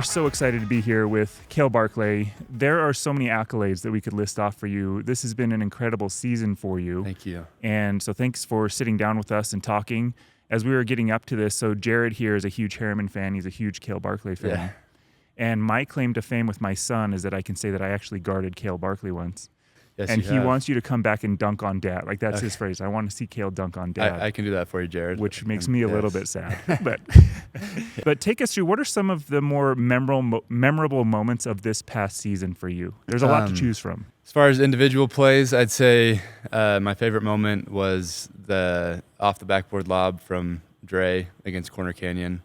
so excited to be here with Cale Barclay. There are so many accolades that we could list off for you. This has been an incredible season for you. Thank you. And so thanks for sitting down with us and talking. As we were getting up to this, so Jared here is a huge Herriman fan. He's a huge Cale Barclay fan. Yeah. And my claim to fame with my son is that I can say that I actually guarded Cale Barclay once. Yes, and you he have. wants you to come back and dunk on Dad. Like, that's his phrase. I want to see Cale dunk on Dad. I can do that for you, Jared. Which makes me a little bit sad. But take us through, what are some of the more memorable moments of this past season for you? There's a lot to choose from. As far as individual plays, I'd say my favorite moment was the off the backboard lob from Dre against Corner Canyon.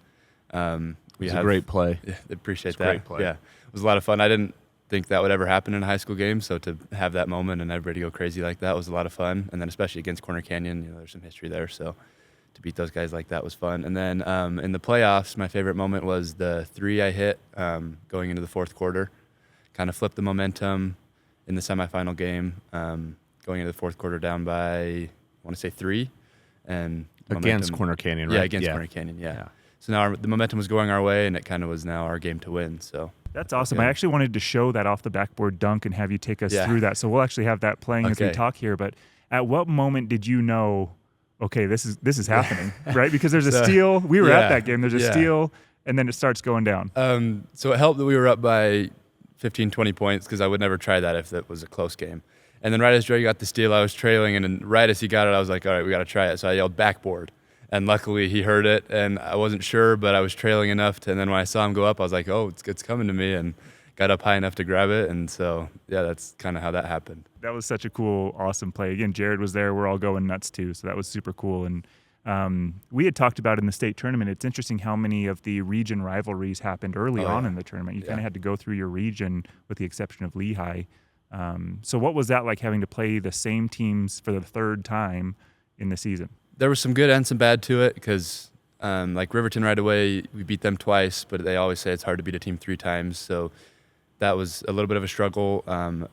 It's a great play. Yeah, appreciate it's that. Great play. Yeah, it was a lot of fun. I didn't think that would ever happen in a high school game, so to have that moment and everybody go crazy like that was a lot of fun. And then especially against Corner Canyon, there's some history there, so to beat those guys like that was fun. And then in the playoffs, my favorite moment was the three I hit going into the fourth quarter. Kind of flipped the momentum in the semifinal game, going into the fourth quarter down by, I want to say 3. And against Corner Canyon, right? Yeah, against Corner Canyon, yeah. So now the momentum was going our way, and it kind of was now our game to win. So that's awesome. Yeah. I actually wanted to show that off the backboard dunk and have you take us through that. So we'll actually have that playing as we talk here. But at what moment did you know, okay, this is happening, right? Because there's a steal. We were at that game. There's a steal, and then it starts going down. So it helped that we were up by 15, 20 points, because I would never try that if it was a close game. And then right as Dre got the steal, I was trailing, and then right as he got it, I was like, all right, we got to try it. So I yelled backboard. And luckily he heard it, and I wasn't sure, but I was trailing enough to, and then when I saw him go up, I was like, oh, it's coming to me, and got up high enough to grab it. And so, yeah, that's kind of how that happened. That was such a cool, awesome play. Again, Jared was there. We're all going nuts too. So that was super cool. And we had talked about in the state tournament, it's interesting how many of the region rivalries happened early on in the tournament. You kind of had to go through your region with the exception of Lehigh. So what was that like, having to play the same teams for the third time in the season? There was some good and some bad to it, because like Riverton right away, we beat them twice, but they always say it's hard to beat a team 3 times. So that was a little bit of a struggle.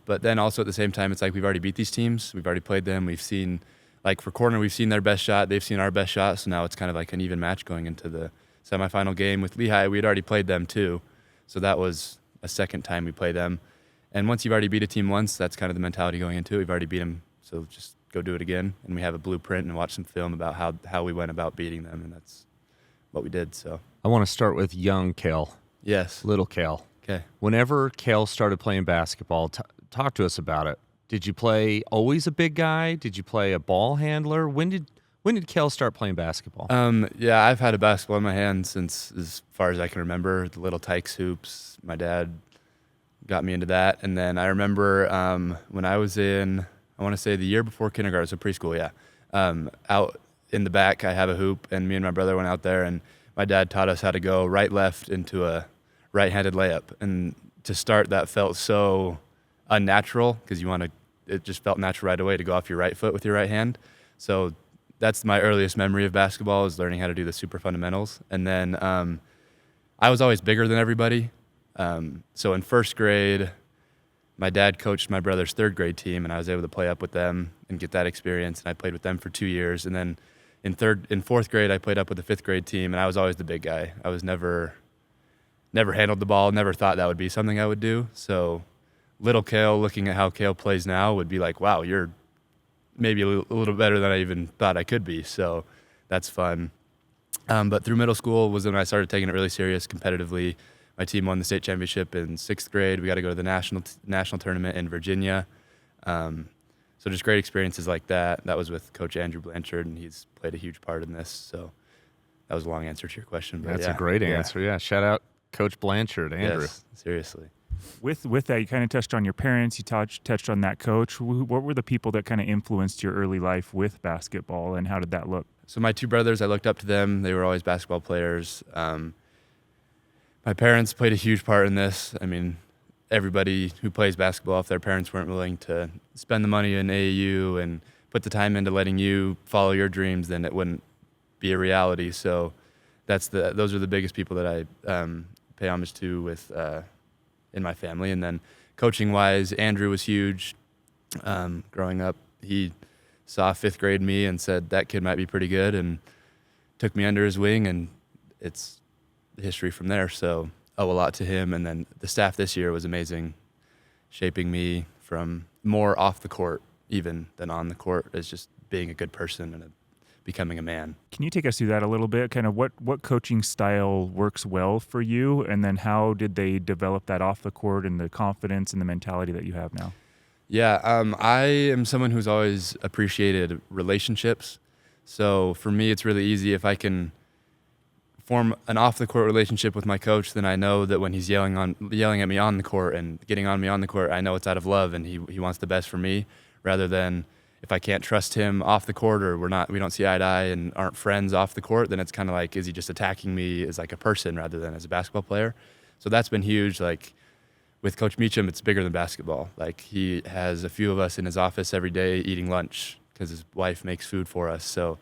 But then also at the same time, it's like we've already beat these teams. We've already played them. We've seen, like for Corner, we've seen their best shot. They've seen our best shot. So now it's kind of like an even match going into the semifinal game. With Lehigh, we had already played them too. So that was a second time we played them. And once you've already beat a team once, that's kind of the mentality going into it. We've already beat them, so just go do it again. And we have a blueprint and watch some film about how we went about beating them, and that's what we did. So I want to start with young Cale. Yes. Little Cale. Okay. Whenever Cale started playing basketball, talk to us about it. Did you play always a big guy? Did you play a ball handler? When did Cale start playing basketball? Yeah, I've had a basketball in my hand since as far as I can remember. The little Tykes hoops. My dad got me into that. And then I remember when I was in, I want to say the year before kindergarten, so preschool, out in the back, I have a hoop, and me and my brother went out there, and my dad taught us how to go right, left into a right-handed layup. And to start, that felt so unnatural, because it just felt natural right away to go off your right foot with your right hand. So that's my earliest memory of basketball, is learning how to do the super fundamentals. And then I was always bigger than everybody. So in first grade, my dad coached my brother's third grade team, and I was able to play up with them and get that experience. And I played with them for 2 years. And then in fourth grade, I played up with the fifth grade team, and I was always the big guy. I was never handled the ball, never thought that would be something I would do. So little Cale, looking at how Cale plays now, would be like, wow, you're maybe a little better than I even thought I could be. So that's fun. But through middle school was when I started taking it really serious competitively. My team won the state championship in 6th grade. We got to go to the national tournament in Virginia. So just great experiences like that. That was with Coach Andrew Blanchard, and he's played a huge part in this. So that was a long answer to your question. But That's a great answer. Yeah, shout out Coach Blanchard, Andrew. Yes, seriously. With that, you kind of touched on your parents. You touched on that coach. What were the people that kind of influenced your early life with basketball, and how did that look? So my 2 brothers, I looked up to them. They were always basketball players. My parents played a huge part in this. I mean, everybody who plays basketball, if their parents weren't willing to spend the money in AAU and put the time into letting you follow your dreams, then it wouldn't be a reality. So those are the biggest people that I pay homage to with in my family. And then coaching-wise, Andrew was huge. Growing up, he saw 5th grade me and said, that kid might be pretty good, and took me under his wing, and it's history from there. So owe a lot to him. And then the staff this year was amazing, shaping me from more off the court even than on the court as just being a good person and becoming a man. Can you take us through that a little bit? Kind of what coaching style works well for you, and then how did they develop that off the court and the confidence and the mentality that you have now? Yeah, I am someone who's always appreciated relationships. So for me, it's really easy if I can form an off-the-court relationship with my coach, then I know that when he's yelling at me on the court and getting on me on the court, I know it's out of love and he wants the best for me, rather than if I can't trust him off the court or we don't see eye to eye and aren't friends off the court, then it's kind of like, is he just attacking me as like a person rather than as a basketball player? So that's been huge. Like with Coach Meacham, it's bigger than basketball. Like he has a few of us in his office every day eating lunch because his wife makes food for us. So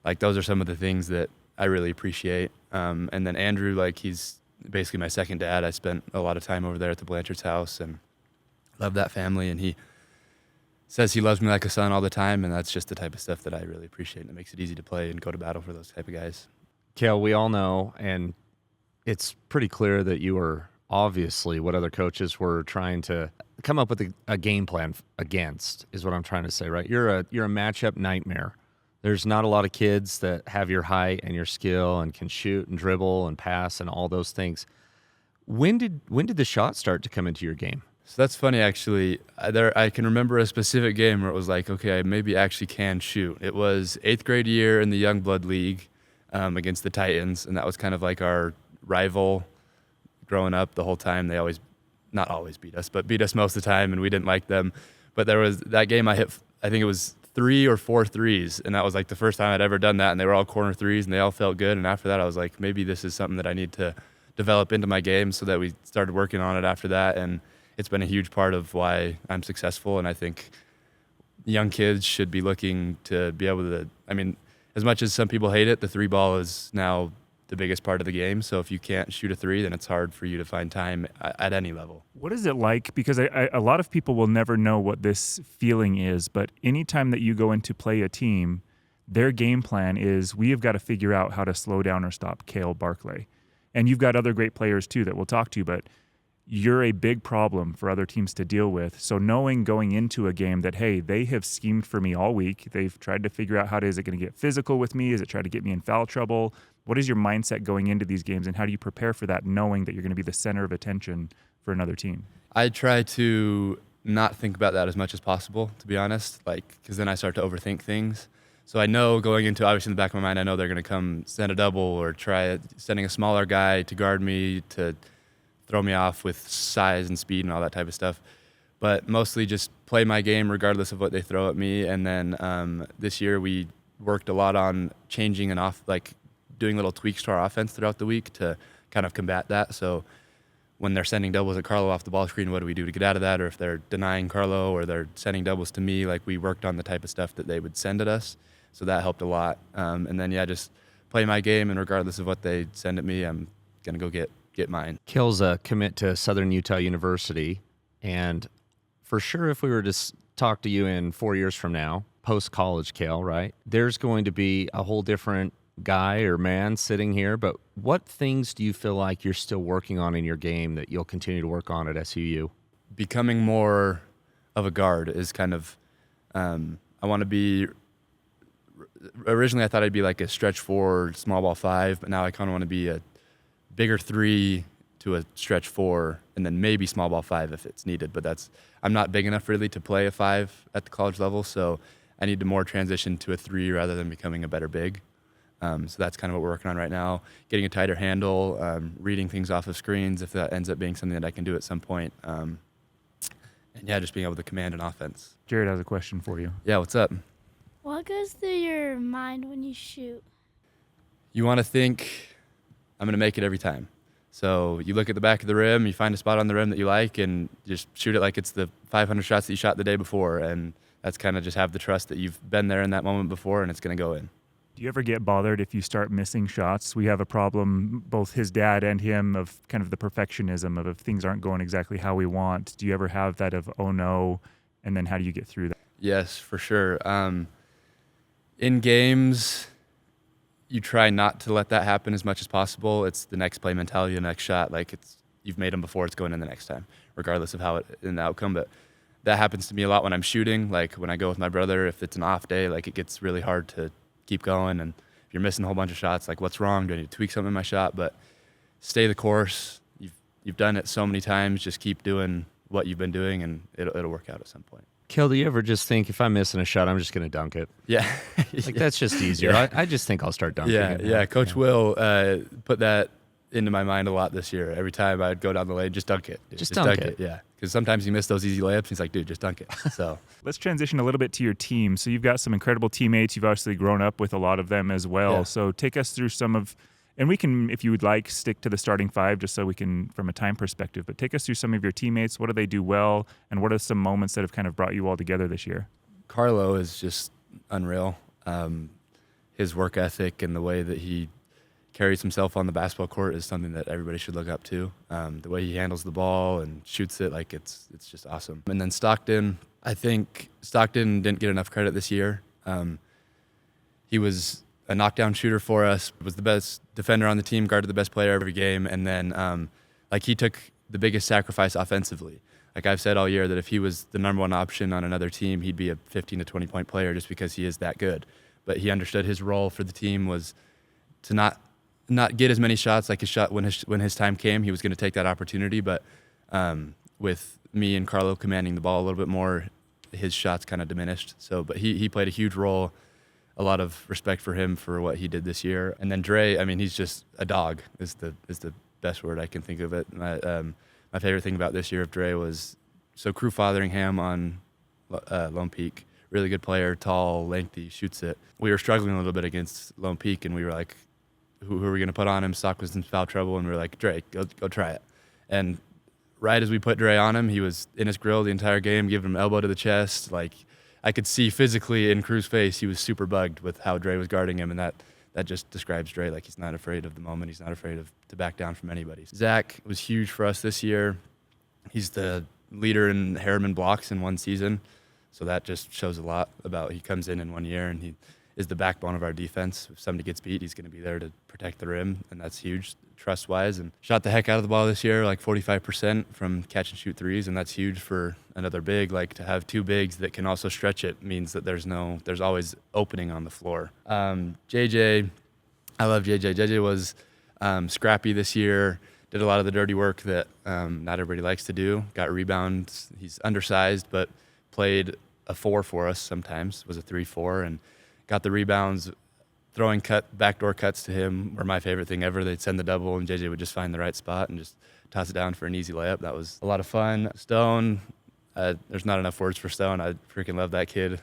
like those are some of the things that I really appreciate. And then Andrew, like he's basically my second dad. I spent a lot of time over there at the Blanchard's house and love that family. And he says he loves me like a son all the time. And that's just the type of stuff that I really appreciate. And it makes it easy to play and go to battle for those type of guys. Cale, we all know, and it's pretty clear that you were obviously what other coaches were trying to come up with a game plan against, is what I'm trying to say, right? You're a matchup nightmare. There's not a lot of kids that have your height and your skill and can shoot and dribble and pass and all those things. When did the shot start to come into your game? So that's funny, actually. I can remember a specific game where it was like, okay, I maybe actually can shoot. It was 8th grade year in the Youngblood League against the Titans, and that was kind of like our rival growing up the whole time. They not always beat us, but beat us most of the time, and we didn't like them. But there was that game I think it was 3 or 4 threes, and that was like the first time I'd ever done that, and they were all corner threes, and they all felt good. And after that, I was like, maybe this is something that I need to develop into my game, so that we started working on it after that. And it's been a huge part of why I'm successful, and I think young kids should be looking to be able to, I mean, as much as some people hate it, the 3-ball is now the biggest part of the game. So if you can't shoot a 3, then it's hard for you to find time at any level. What is it like? Because a lot of people will never know what this feeling is, but anytime that you go in to play a team, their game plan is, we have got to figure out how to slow down or stop Cale Barclay. And you've got other great players too that we'll talk to, but you're a big problem for other teams to deal with. So knowing going into a game that, hey, they have schemed for me all week. They've tried to figure out is it going to get physical with me? Is it try to get me in foul trouble? What is your mindset going into these games, and how do you prepare for that, knowing that you're going to be the center of attention for another team? I try to not think about that as much as possible, to be honest, because then I start to overthink things. So I know going into, obviously in the back of my mind, I know they're going to come send a double or try sending a smaller guy to guard me, to throw me off with size and speed and all that type of stuff. But mostly just play my game regardless of what they throw at me. And then this year we worked a lot on changing and doing little tweaks to our offense throughout the week to kind of combat that. So when they're sending doubles at Carlo off the ball screen, what do we do to get out of that? Or if they're denying Carlo or they're sending doubles to me, we worked on the type of stuff that they would send at us. So that helped a lot. And then, just play my game, and regardless of what they send at me, I'm going to go get mine. Cale's a commit to Southern Utah University, and for sure if we were to talk to you in 4 years from now, post-college Cale, right, there's going to be a whole different guy or man sitting here, but what things do you feel like you're still working on in your game that you'll continue to work on at SUU? Becoming more of a guard is kind of, I want to be, originally I thought I'd be like a stretch 4, small ball 5, but now I kind of want to be a bigger 3 to a stretch 4, and then maybe small ball 5 if it's needed. But I'm not big enough really to play a 5 at the college level, so I need to more transition to a 3 rather than becoming a better big. So that's kind of what we're working on right now, getting a tighter handle, reading things off of screens if that ends up being something that I can do at some point. And just being able to command an offense. Jared has a question for you. Yeah, what's up? What goes through your mind when you shoot? You want to think, I'm going to make it every time. So you look at the back of the rim, you find a spot on the rim that you like, and just shoot it like it's the 500 shots that you shot the day before. And that's kind of just have the trust that you've been there in that moment before, and it's going to go in. Do you ever get bothered if you start missing shots? We have a problem, both his dad and him, of kind of the perfectionism of if things aren't going exactly how we want. Do you ever have that of, oh no, and then how do you get through that? Yes, for sure. In games, you try not to let that happen as much as possible. It's the next play mentality, the next shot. Like you've made them before, it's going in the next time, regardless of how in the outcome. But that happens to me a lot when I'm shooting. Like when I go with my brother, if it's an off day, like it gets really hard to keep going. And if you're missing a whole bunch of shots, like what's wrong? Do I need to tweak something in my shot? But stay the course. You've done it so many times. Just keep doing what you've been doing, and it'll work out at some point. Cale, do you ever just think, if I'm missing a shot, I'm just going to dunk it? Yeah. Like, that's just easier. Yeah. I just think I'll start dunking it. Yeah. Coach Will put that into my mind a lot this year. Every time I'd go down the lane, just dunk it. Dude. Just dunk it. Yeah. Because sometimes you miss those easy layups. He's like, dude, just dunk it. So let's transition a little bit to your team. So you've got some incredible teammates. You've obviously grown up with a lot of them as well. Yeah. So take us through some of, and we can, if you would like, stick to the starting five just so we can, from a time perspective, but take us through some of your teammates. What do they do well? And what are some moments that have kind of brought you all together this year? Carlo is just unreal. His work ethic and the way that he carries himself on the basketball court is something that everybody should look up to. The way he handles the ball and shoots it, like it's just awesome. And then Stockton, I think Stockton didn't get enough credit this year. He was a knockdown shooter for us, was the best defender on the team, guarded the best player every game, and then he took the biggest sacrifice offensively. Like I've said all year that if he was the number one option on another team, he'd be a 15 to 20 point player just because he is that good. But he understood his role for the team was to not get as many shots. Like his shot when his time came, he was going to take that opportunity. But with me and Carlo commanding the ball a little bit more, his shots kind of diminished. But he played a huge role. A lot of respect for him for what he did this year. And then Dre, I mean, he's just a dog is the best word I can think of it. My favorite thing about this year of Dre was crew fathering him on Lone Peak. Really good player, tall, lengthy, shoots it. We were struggling a little bit against Lone Peak, and we were like, who are we going to put on him? Stock was in foul trouble, and we were like, Dre, go try it. And right as we put Dre on him, he was in his grill the entire game, giving him elbow to the chest. Like I could see physically in Crew's face, he was super bugged with how Dre was guarding him, and that just describes Dre. Like he's not afraid of the moment. He's not afraid to back down from anybody. Zach was huge for us this year. He's the leader in Herriman blocks in one season, so that just shows a lot about he comes in 1 year and he is the backbone of our defense. If somebody gets beat, he's going to be there to protect the rim, and that's huge trust-wise. And shot the heck out of the ball this year, like 45% from catch and shoot threes, and that's huge for another big. Like to have two bigs that can also stretch it means that there's always opening on the floor. JJ, I love JJ. JJ was scrappy this year, did a lot of the dirty work that not everybody likes to do, got rebounds. He's undersized, but played a 4 for us sometimes, was a 3-4, and got the rebounds. Throwing backdoor cuts to him were my favorite thing ever. They'd send the double, and JJ would just find the right spot and just toss it down for an easy layup. That was a lot of fun. Stone, there's not enough words for Stone. I freaking love that kid.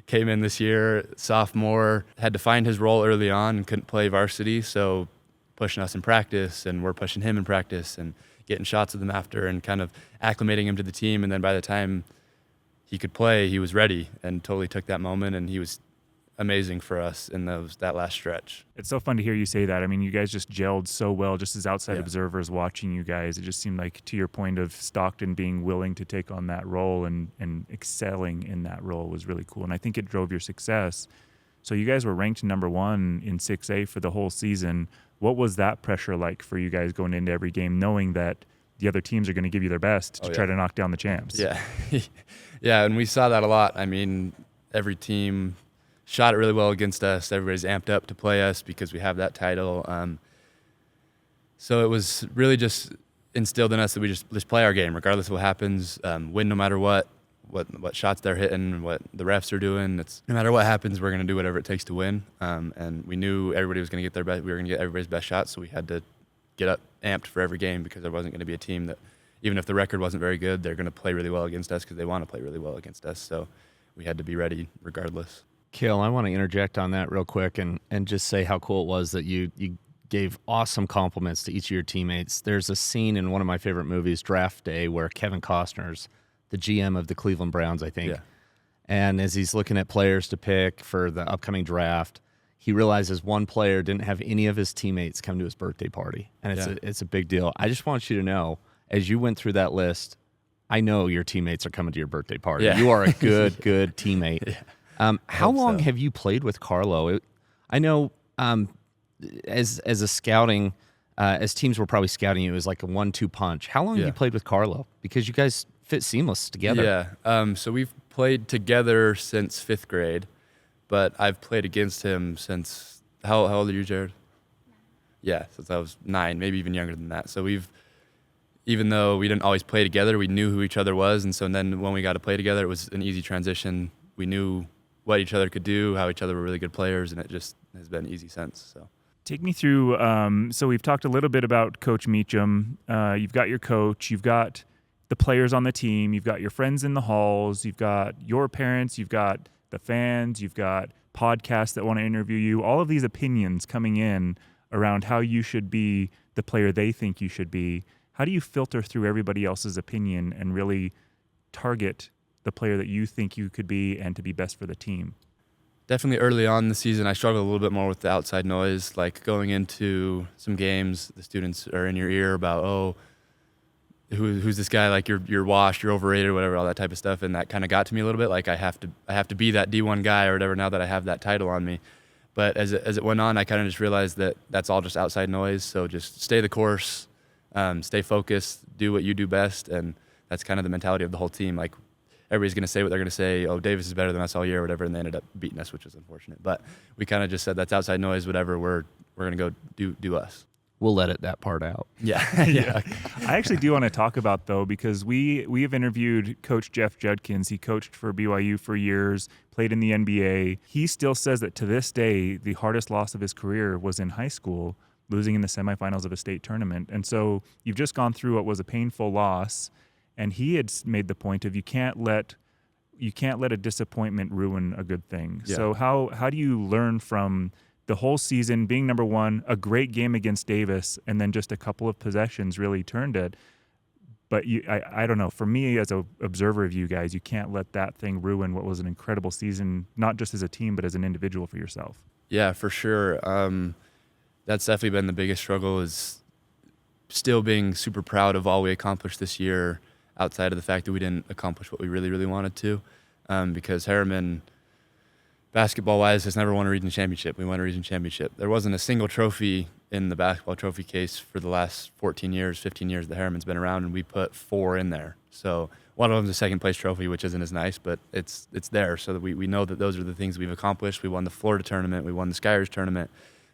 Came in this year, sophomore, had to find his role early on and couldn't play varsity, so pushing us in practice, and we're pushing him in practice and getting shots of them after and kind of acclimating him to the team. And then by the time he could play, he was ready and totally took that moment, and he was amazing for us in that last stretch. It's so fun to hear you say that. I mean, you guys just gelled so well just as outside observers watching you guys. It just seemed like, to your point of Stockton being willing to take on that role and excelling in that role was really cool. And I think it drove your success. So you guys were ranked number 1 in 6A for the whole season. What was that pressure like for you guys going into every game, knowing that the other teams are going to give you their best to try to knock down the champs? Yeah. Yeah, and we saw that a lot. I mean, every team shot it really well against us. Everybody's amped up to play us because we have that title. So it was really just instilled in us that we just play our game, regardless of what happens, win no matter what shots they're hitting, what the refs are doing. It's no matter what happens, we're going to do whatever it takes to win. And we knew everybody was going to get their best. We were going to get everybody's best shots, so we had to get up amped for every game because there wasn't going to be a team that, even if the record wasn't very good, they're going to play really well against us because they want to play really well against us. So we had to be ready regardless. Cale, I want to interject on that real quick and just say how cool it was that you gave awesome compliments to each of your teammates. There's a scene in one of my favorite movies, Draft Day, where Kevin Costner's the GM of the Cleveland Browns, I think. Yeah. And as he's looking at players to pick for the upcoming draft, he realizes one player didn't have any of his teammates come to his birthday party. And it's a big deal. I just want you to know, as you went through that list, I know your teammates are coming to your birthday party. Yeah. You are a good teammate. Yeah. How long have you played with Carlo? I know as a scouting, as teams were probably scouting you as like a 1-2 punch. How long have you played with Carlo? Because you guys fit seamless together. Yeah. So we've played together since 5th grade, but I've played against him since, how old are you, Jared? 9. Yeah, since I was 9, maybe even younger than that. So even though we didn't always play together, we knew who each other was. And so then when we got to play together, it was an easy transition. We knew what each other could do, how each other were really good players, and it just has been easy since. So Take me through, so we've talked a little bit about Coach Meacham. You've got your coach, you've got the players on the team, you've got your friends in the halls, you've got your parents, you've got the fans, you've got podcasts that want to interview you, all of these opinions coming in around how you should be the player they think you should be. How do you filter through everybody else's opinion and really target the player that you think you could be and to be best for the team? definitely early on in the season, I struggled a little bit more with the outside noise, like going into some games, the students are in your ear about, oh, who's this guy? Like you're washed, you're overrated, or whatever, all that type of stuff. And that kind of got to me a little bit. Like I have to be that D1 guy or whatever now that I have that title on me. But as it went on, I kind of just realized that that's all just outside noise. So just stay the course, stay focused, do what you do best. And that's kind of the mentality of the whole team. Like everybody's going to say what they're going to say. Oh, Davis is better than us all year or whatever. And they ended up beating us, which was unfortunate. But we kind of just said that's outside noise, whatever. We're going to go do us. We'll edit that part out. Yeah. Yeah. I actually do want to talk about, though, because we have interviewed Coach Jeff Judkins. He coached for BYU for years, played in the NBA. He still says that to this day, the hardest loss of his career was in high school, losing in the semifinals of a state tournament. And so you've just gone through what was a painful loss, and he had made the point of you can't let a disappointment ruin a good thing. Yeah. So how do you learn from the whole season being number one, a great game against Davis, and then just a couple of possessions really turned it? But I don't know. For me, as an observer of you guys, you can't let that thing ruin what was an incredible season, not just as a team, but as an individual for yourself. Yeah, for sure. That's definitely been the biggest struggle, is still being super proud of all we accomplished this year, outside of the fact that we didn't accomplish what we really, really wanted to. Because Herriman, basketball-wise, has never won a region championship. We won a region championship. There wasn't a single trophy in the basketball trophy case for the last 15 years that Herriman's been around, and we put 4 in there. So one of them's a second-place trophy, which isn't as nice, but it's there, so that we know that those are the things we've accomplished. We won the Florida tournament, we won the Skyers tournament,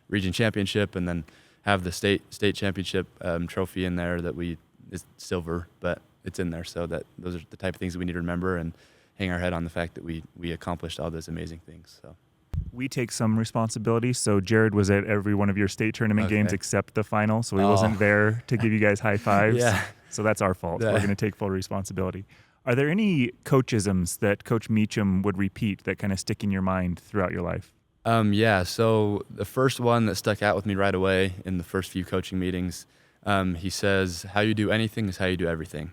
region championship, and then have the state championship trophy in there that is silver, but it's in there. So that those are the type of things that we need to remember and hang our head on the fact that we accomplished all those amazing things. So we take some responsibility. So Jared was at every one of your state tournament games except the final, so he wasn't there to give you guys high fives. Yeah. So that's our fault. Yeah. We're going to take full responsibility. Are there any coachisms that Coach Meacham would repeat that kind of stick in your mind throughout your life? Yeah, so the first one that stuck out with me right away in the first few coaching meetings, he says, how you do anything is how you do everything.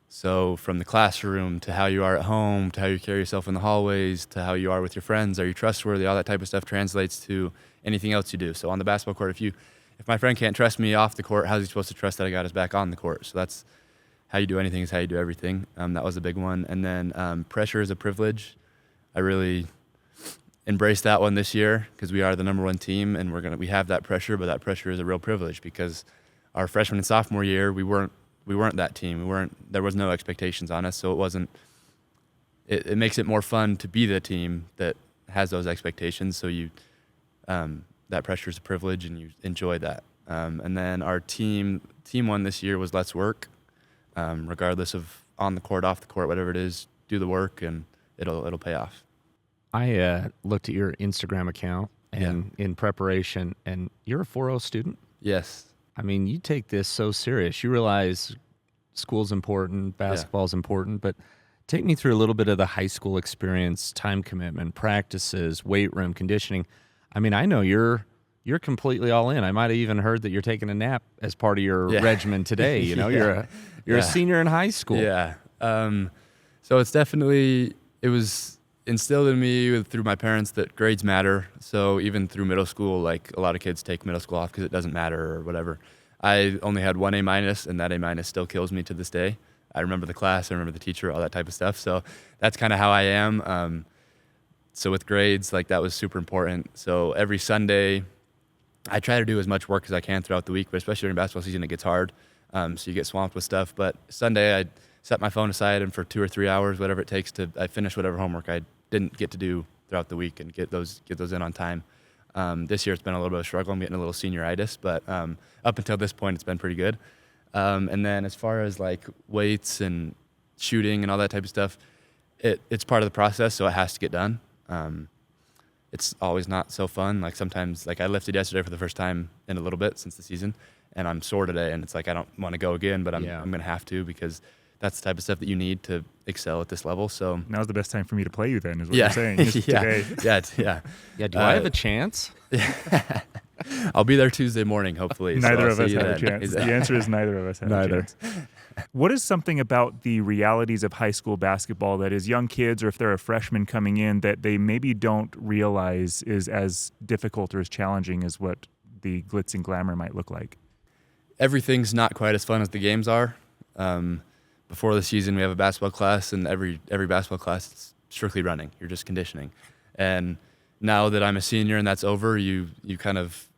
So from the classroom to how you are at home, to how you carry yourself in the hallways, to how you are with your friends, are you trustworthy, all that type of stuff translates to anything else you do. So on the basketball court, if my friend can't trust me off the court, how's he supposed to trust that I got his back on the court? So that's how you do anything is how you do everything. That was a big one. And then pressure is a privilege. I really embraced that one this year because we are the number one team, and we have that pressure, but that pressure is a real privilege because our freshman and sophomore year, we weren't that team. There was no expectations on us, so it wasn't. It makes it more fun to be the team that has those expectations. So that pressure is a privilege, and you enjoy that. And then our team one this year was let's work, regardless of on the court, off the court, whatever it is, do the work, and it'll pay off. I looked at your Instagram account and in preparation, and you're a 4.0 student. Yes. I mean, you take this so serious. You realize school's important, basketball's important, but take me through a little bit of the high school experience, time commitment, practices, weight room, conditioning. I mean, I know you're completely all in. I might have even heard that you're taking a nap as part of your regimen today. You know, you're a senior in high school. Yeah. So it was instilled in me through my parents that grades matter. So even through middle school, like a lot of kids take middle school off because it doesn't matter or whatever. I only had 1 A-, and that A- still kills me to this day. I remember the class, I remember the teacher, all that type of stuff. So that's kind of how I am. So with grades, like that was super important. So every Sunday, I try to do as much work as I can throughout the week, but especially during basketball season, it gets hard. So you get swamped with stuff. But Sunday, I set my phone aside, and for 2 or 3 hours, whatever it takes, I finish whatever homework I didn't get to do throughout the week and get those in on time. This year, it's been a little bit of a struggle. I'm getting a little senioritis, but up until this point, it's been pretty good. And then as far as like weights and shooting and all that type of stuff, it's part of the process, so it has to get done. It's always not so fun. Like sometimes, like I lifted yesterday for the first time in a little bit since the season, and I'm sore today, and it's like I don't want to go again, but I'm going to have to, because that's the type of stuff that you need to excel at this level. So now's the best time for me to play you then, is what you're saying. Today. Yeah, do I have a chance? I'll be there Tuesday morning, hopefully. Neither of us have a chance. The answer is neither of us have a chance. What is something about the realities of high school basketball that as young kids, or if they're a freshman coming in, that they maybe don't realize is as difficult or as challenging as what the glitz and glamour might look like? Everything's not quite as fun as the games are. Before the season, we have a basketball class, and every basketball class is strictly running. You're just conditioning. And now that I'm a senior and that's over, you kind of,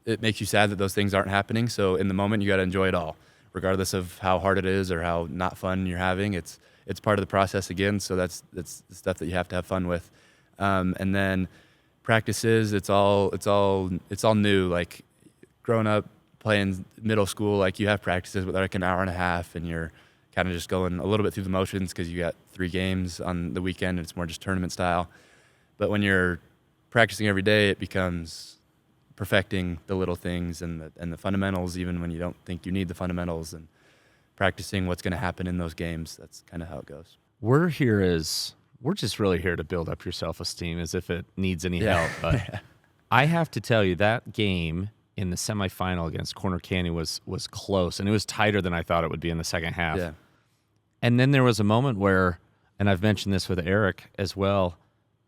it makes you sad that those things aren't happening. So in the moment, you got to enjoy it all, regardless of how hard it is or how not fun you're having. It's part of the process again. So that's the stuff that you have to have fun with. And then practices, it's all new. Like growing up playing middle school, like you have practices with like an hour and a half, and you're kind of just going a little bit through the motions because you got 3 games on the weekend and it's more just tournament style. But when you're practicing every day, it becomes perfecting the little things and the fundamentals, even when you don't think you need the fundamentals, and practicing what's going to happen in those games. That's kind of how it goes. We're just really here to build up your self-esteem, as if it needs any help. But I have to tell you, that game in the semifinal against Corner Canyon was close, and it was tighter than I thought it would be in the second half. Yeah. And then there was a moment where, and I've mentioned this with Eric as well,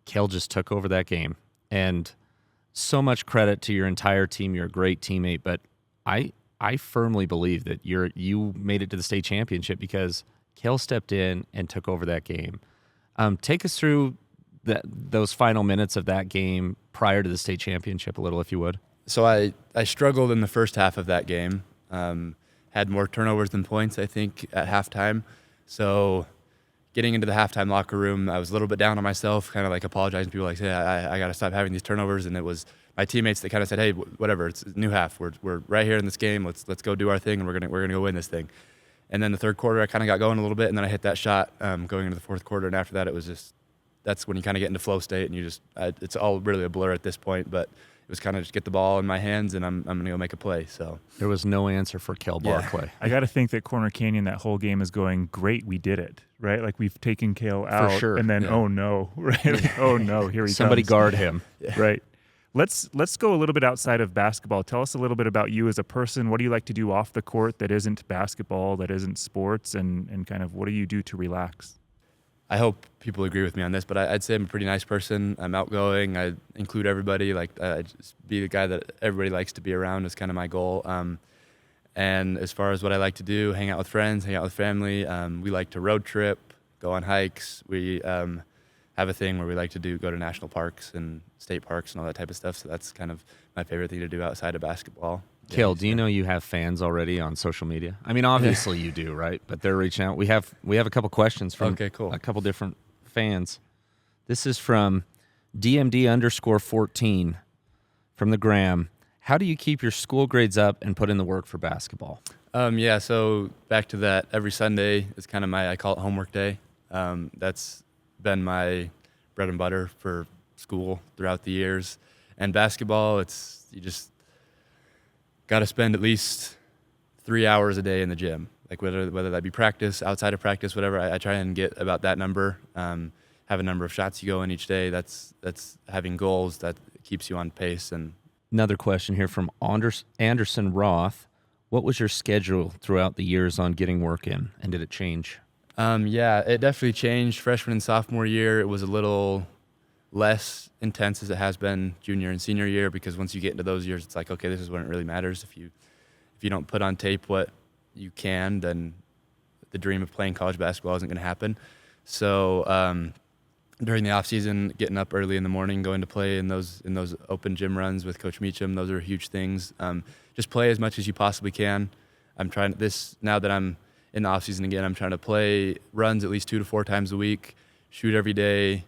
Cale just took over that game. And so much credit to your entire team. You're a great teammate, but I firmly believe that you made it to the state championship because Cale stepped in and took over that game. Take us through those final minutes of that game prior to the state championship a little, if you would. So I struggled in the first half of that game. Had more turnovers than points, I think, at halftime. So getting into the halftime locker room, I was a little bit down on myself, kind of like apologizing to people, like, hey, I got to stop having these turnovers. And it was my teammates that kind of said, hey, whatever, it's a new half. We're right here in this game. Let's go do our thing, and we're gonna go win this thing. And then the third quarter, I kind of got going a little bit, and then I hit that shot going into the fourth quarter. And after that, it was just, that's when you kind of get into flow state, and you just, it's all really a blur at this point. But it was kind of just get the ball in my hands, and I'm going to go make a play. So there was no answer for Cale Barclay. I got to think that Corner Canyon that whole game is going, great, we did it, right? Like we've taken Cale out, for sure. And then oh no, right? Like, oh no, here he Somebody comes. guard him, right? Let's go a little bit outside of basketball. Tell us a little bit about you as a person. What do you like to do off the court that isn't basketball, that isn't sports, and kind of what do you do to relax? I hope people agree with me on this, but I'd say I'm a pretty nice person. I'm outgoing. I include everybody. Like I just be the guy that everybody likes to be around is kind of my goal. And as far as what I like to do, hang out with friends, hang out with family. We like to road trip, go on hikes. We have a thing where we like to go to national parks and state parks and all that type of stuff. So that's kind of my favorite thing to do outside of basketball. Cale, do you know you have fans already on social media? I mean, obviously you do, right? But they're reaching out. We have a couple questions from a couple different fans. This is from DMD_14 from the Gram. How do you keep your school grades up and put in the work for basketball? So back to that, every Sunday is kind of I call it homework day. That's been my bread and butter for school throughout the years. And basketball, you just got to spend at least 3 hours a day in the gym, like whether that be practice, outside of practice, whatever. I try and get about that number. Have a number of shots you go in each day. That's having goals that keeps you on pace. And another question here from Anderson Roth. What was your schedule throughout the years on getting work in, and did it change? It definitely changed. Freshman and sophomore year, it was a little less intense as it has been junior and senior year, because once you get into those years, it's like, okay, this is when it really matters. If you don't put on tape what you can, then the dream of playing college basketball isn't going to happen. So during the off season, getting up early in the morning, going to play in those open gym runs with Coach Meacham. Those are huge things. Just play as much as you possibly can. I'm trying now that I'm in the off season again, I'm trying to play runs at least 2 to 4 times a week, shoot every day,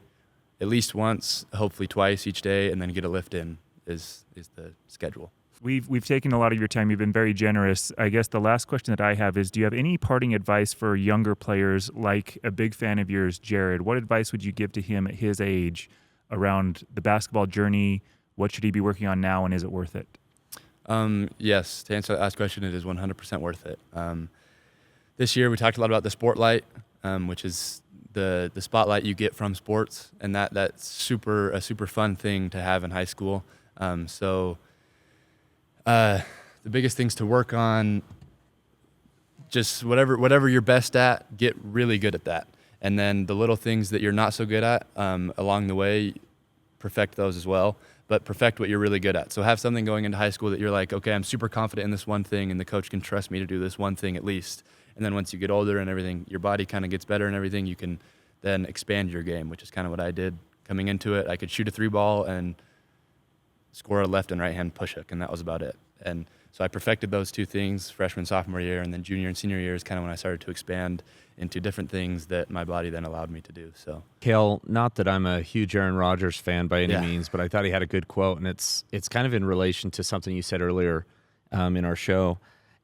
at least once, hopefully twice each day, and then get a lift in is the schedule. We've taken a lot of your time. You've been very generous. I guess the last question that I have is, do you have any parting advice for younger players, like a big fan of yours, Jared? What advice would you give to him at his age around the basketball journey? What should he be working on now, and is it worth it? Yes, to answer that last question, it is 100% worth it. This year we talked a lot about the Sportlight, which is the spotlight you get from sports, and that's a super fun thing to have in high school. The biggest things to work on, just whatever you're best at, get really good at that. And then the little things that you're not so good at along the way, perfect those as well, but perfect what you're really good at. So have something going into high school that you're like, okay, I'm super confident in this one thing, and the coach can trust me to do this one thing at least. And then once you get older and everything, your body kind of gets better and everything, you can then expand your game, which is kind of what I did coming into it. I could shoot a 3-ball and score a left and right hand push hook, and that was about it. And so I perfected those 2 things freshman, sophomore year, and then junior and senior year is kind of when I started to expand into different things that my body then allowed me to do. So, Cale, not that I'm a huge Aaron Rodgers fan by any means, but I thought he had a good quote, and it's kind of in relation to something you said earlier in our show,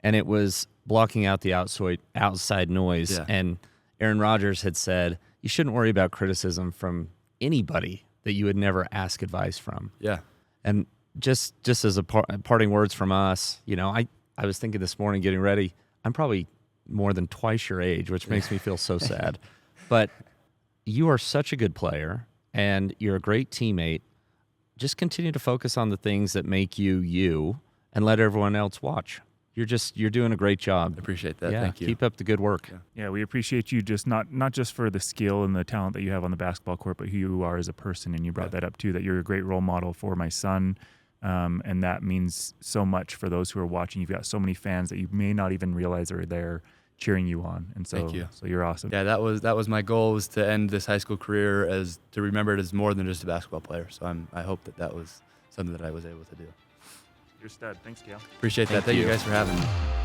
and it was blocking out the outside noise. Yeah. And Aaron Rodgers had said, you shouldn't worry about criticism from anybody that you would never ask advice from. Yeah. And just as parting words from us, I was thinking this morning getting ready, I'm probably more than twice your age, which makes me feel so sad. But you are such a good player, and you're a great teammate. Just continue to focus on the things that make you you, and let everyone else watch. You're doing a great job. I appreciate that. Yeah, Thank you. keep up the good work. Yeah, we appreciate you just not just for the skill and the talent that you have on the basketball court, but who you are as a person. And you brought that up too, that you're a great role model for my son. And that means so much for those who are watching. You've got so many fans that you may not even realize are there cheering you on. And so, Thank you. So you're awesome. Yeah, that was my goal, was to end this high school career as to remember it as more than just a basketball player. So I hope that was something that I was able to do. You're a stud. Thanks, Cale. Appreciate that. Thank you guys for having me.